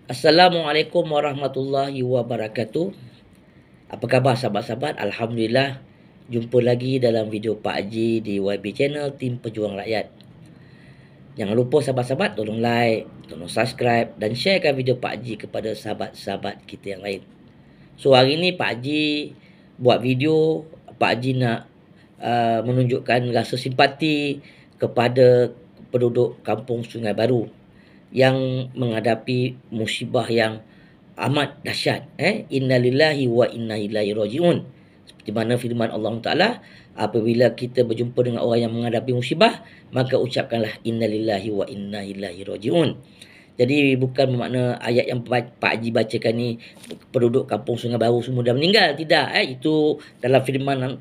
Assalamualaikum warahmatullahi wabarakatuh. Apa khabar sahabat-sahabat? Alhamdulillah, jumpa lagi dalam video Pak Haji di YB Channel Tim Pejuang Rakyat. Jangan lupa sahabat-sahabat tolong like, tolong subscribe dan sharekan video Pak Haji kepada sahabat-sahabat kita yang lain. So hari ni Pak Haji buat video, Pak Haji nak menunjukkan rasa simpati kepada penduduk kampung Sungai Baru yang menghadapi musibah yang amat dahsyat. Innalillahi wa inna ilaihi rajiun. Seperti mana firman Allah Taala, apabila kita berjumpa dengan orang yang menghadapi musibah, maka ucapkanlah innalillahi wa inna ilaihi rajiun. Jadi bukan bermakna ayat yang Pak Haji bacakan ni penduduk kampung Sungai Baru semua dah meninggal. Tidak. Itu dalam firman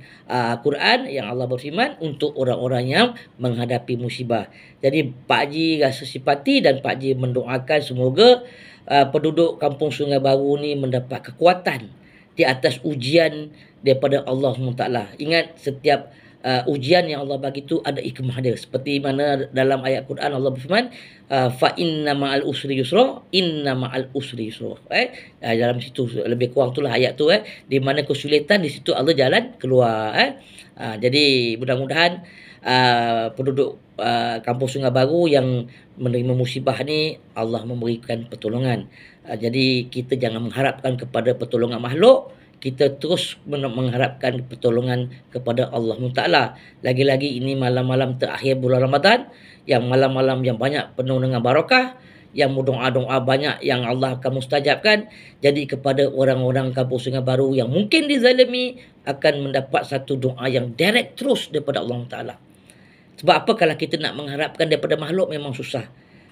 Quran yang Allah berfirman untuk orang-orang yang menghadapi musibah. Jadi Pak Haji rasa simpati dan Pak Haji mendoakan semoga penduduk kampung Sungai Baru ni mendapat kekuatan di atas ujian daripada Allah SWT. Ingat setiap ujian yang Allah bagi tu ada hikmah dia. Seperti mana dalam ayat Quran Allah berfirman, fa inna ma'al usri yusra, inna ma'al usri yusra. Dalam situ lebih kurang itulah ayat tu. Di mana kesulitan, di situ Allah jalan keluar. Jadi mudah-mudahan penduduk kampung Sungai Baru yang menerima musibah ni Allah memberikan pertolongan. Jadi kita jangan mengharapkan kepada pertolongan makhluk, kita terus mengharapkan pertolongan kepada Allah Taala. Lagi-lagi ini malam-malam terakhir bulan Ramadan, yang malam-malam yang banyak penuh dengan barakah, yang doa-doa banyak yang Allah akan mustajabkan. Jadi kepada orang-orang kampung Sungai Baru yang mungkin dizalimi akan mendapat satu doa yang direct terus daripada Allah Taala. Sebab apa? Kalau kita nak mengharapkan daripada makhluk memang susah.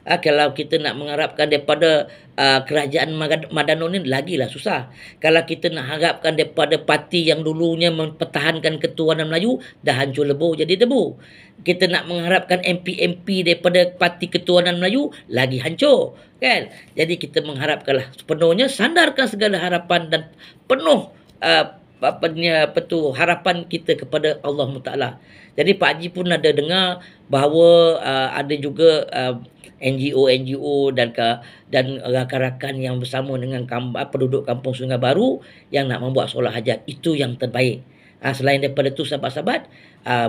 Kalau kita nak mengharapkan daripada kerajaan Madano ni lagilah susah. Kalau kita nak harapkan daripada parti yang dulunya mempertahankan ketuanan Melayu, dah hancur lebur jadi debu. Kita nak mengharapkan MP-MP daripada parti ketuanan Melayu, lagi hancur, kan? Jadi kita mengharapkanlah sepenuhnya, sandarkan segala harapan dan penuh harapan kita kepada Allah Taala. Jadi Pak Haji pun ada dengar bahawa ada juga NGO dan rakan-rakan yang bersama dengan penduduk kampung Sungai Baru yang nak membuat solat hajat. Itu yang terbaik. Selain daripada itu sahabat-sahabat,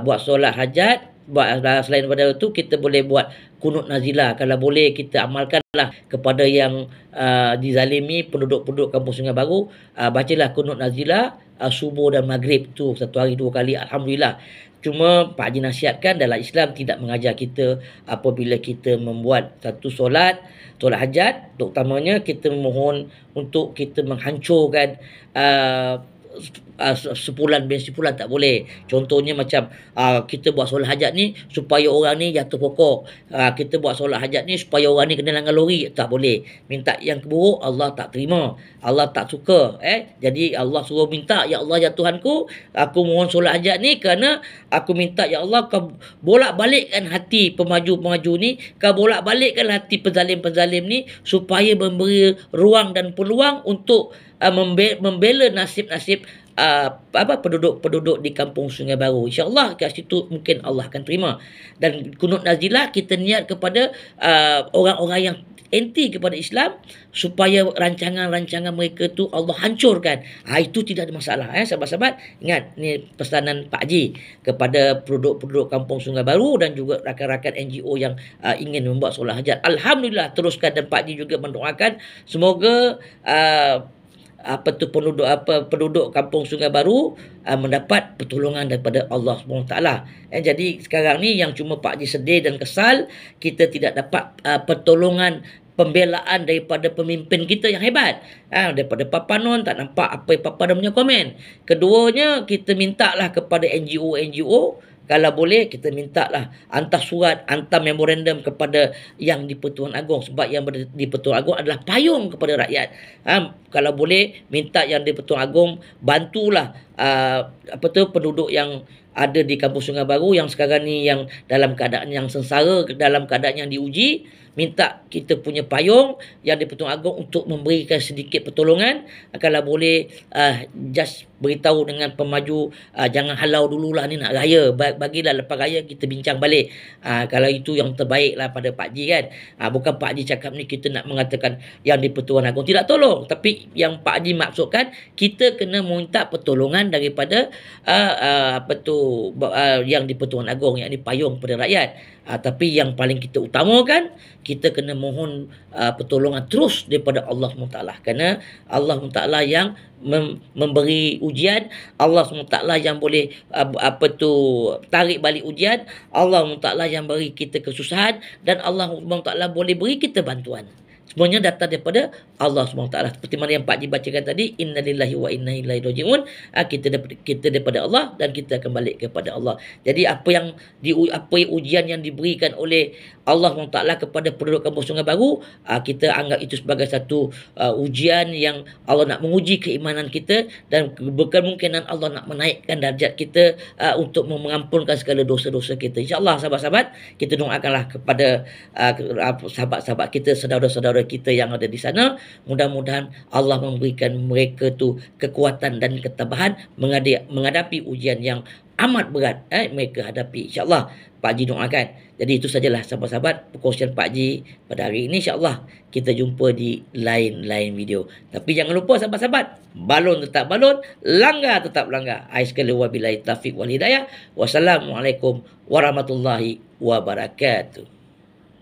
buat solat hajat, selain daripada itu kita boleh buat kunut nazilah. Kalau boleh kita amalkanlah kepada yang dizalimi penduduk-penduduk kampung Sungai Baru, bacalah kunut nazilah subuh dan maghrib tu satu hari 2 kali. Alhamdulillah. Cuma Pak Haji nasihatkan dalam Islam tidak mengajar kita apabila kita membuat satu solat hajat, terutamanya kita memohon untuk kita menghancurkan sepulan bin sepulan, tak boleh. Contohnya macam kita buat solat hajat ni supaya orang ni jatuh pokok, kita buat solat hajat ni supaya orang ni kena langgar lori, tak boleh. Minta yang buruk Allah tak terima, Allah tak suka. Jadi Allah suruh minta, ya Allah ya Tuhanku, aku mohon solat hajat ni kerana aku minta ya Allah kau bolak-balikkan hati pemaju-pemaju ni, kau bolak-balikkan hati penzalim-penzalim ni supaya memberi ruang dan peluang untuk membela nasib-nasib penduduk di kampung Sungai Baru. InsyaAllah kat situ mungkin Allah akan terima. Dan kunut nazilah kita niat kepada orang-orang yang anti kepada Islam supaya rancangan-rancangan mereka tu Allah hancurkan. Itu tidak ada masalah. Sahabat-sahabat, ingat ni pesanan Pak Haji kepada penduduk-penduduk kampung Sungai Baru dan juga rakan-rakan NGO yang ingin membuat solat hajat. Alhamdulillah, teruskan. Dan Pak Haji juga mendoakan semoga penduduk kampung Sungai Baru mendapat pertolongan daripada Allah SWT. Jadi sekarang ni yang cuma Pak Haji sedih dan kesal, kita tidak dapat pertolongan, pembelaan daripada pemimpin kita yang hebat. Daripada Papa Non tak nampak apa yang Papa dah punya komen. Keduanya kita mintalah kepada NGO, kalau boleh kita mintalah hantar surat, hantar memorandum kepada yang di Pertuan Agong, sebab yang di Pertuan Agong adalah payung kepada rakyat. Kalau boleh minta yang di Pertuan Agong bantulah penduduk yang ada di kampung Sungai Baru yang sekarang ni yang dalam keadaan yang sengsara, dalam keadaan yang diuji. Minta kita punya payung yang di Pertuan Agong untuk memberikan sedikit pertolongan. Kalau boleh just beritahu dengan pemaju, jangan halau dululah ni nak raya, bagilah lepas raya kita bincang balik. Kalau itu yang terbaik lah pada Pak Haji kan. Bukan Pak Haji cakap ni kita nak mengatakan yang di Pertuan Agong tidak tolong, tapi yang Pak Haji maksudkan kita kena minta pertolongan daripada yang di Pertuan Agong, yang di payung pada rakyat. Tapi yang paling kita utamakan, kita kena mohon pertolongan terus daripada Allah SWT. Kerana Allah SWT yang memberi ujian, Allah SWT yang boleh tarik balik ujian, Allah SWT yang beri kita kesusahan, dan Allah SWT boleh beri kita bantuan. Semuanya datang daripada Allah SWT. Seperti mana yang Pak Haji bacakan tadi, innalillahi wa inna ilaihi raji'un. Kita daripada Allah dan kita akan balik kepada Allah. Jadi apa ujian yang diberikan oleh Allah SWT kepada penduduk Kampung Sungai Baru, kita anggap itu sebagai satu ujian yang Allah nak menguji keimanan kita, dan berkemungkinan Allah nak menaikkan darjat kita untuk mengampunkan segala dosa-dosa kita. InsyaAllah sahabat-sahabat, kita doakanlah kepada sahabat-sahabat kita, saudara-saudara kita yang ada di sana. Mudah-mudahan Allah memberikan mereka tu kekuatan dan ketabahan menghadapi ujian yang amat berat mereka hadapi. InsyaAllah Pak Haji doakan. Jadi itu sajalah sahabat-sahabat perkongsian Pak Haji pada hari ini. InsyaAllah kita jumpa di lain-lain video. Tapi jangan lupa sahabat-sahabat, balon tetap balon, langgar tetap langgar. Sekali wabillahi taufiq wal hidayah. Wassalamualaikum warahmatullahi wabarakatuh.